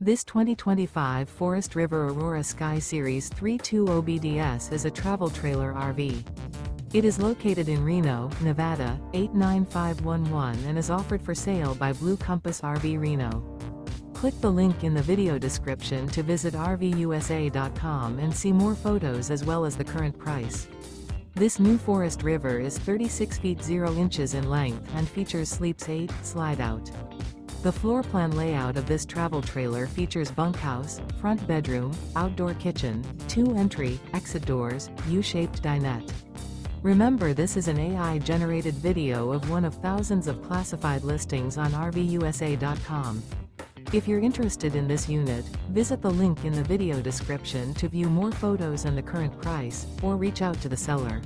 This 2025 Forest River Aurora Sky Series 320BDS is a travel trailer RV. It is located in Reno, Nevada, 89511 and is offered for sale by Blue Compass RV Reno. Click the link in the video description to visit RVUSA.com and see more photos as well as the current price. This new Forest River is 36 feet 0 inches in length and features Sleeps 8 Slideout. The floor plan layout of this travel trailer features bunkhouse, front bedroom, outdoor kitchen, 2 entry, exit doors, U-shaped dinette. Remember, this is an AI-generated video of one of thousands of classified listings on RVUSA.com. If you're interested in this unit, visit the link in the video description to view more photos and the current price, or reach out to the seller.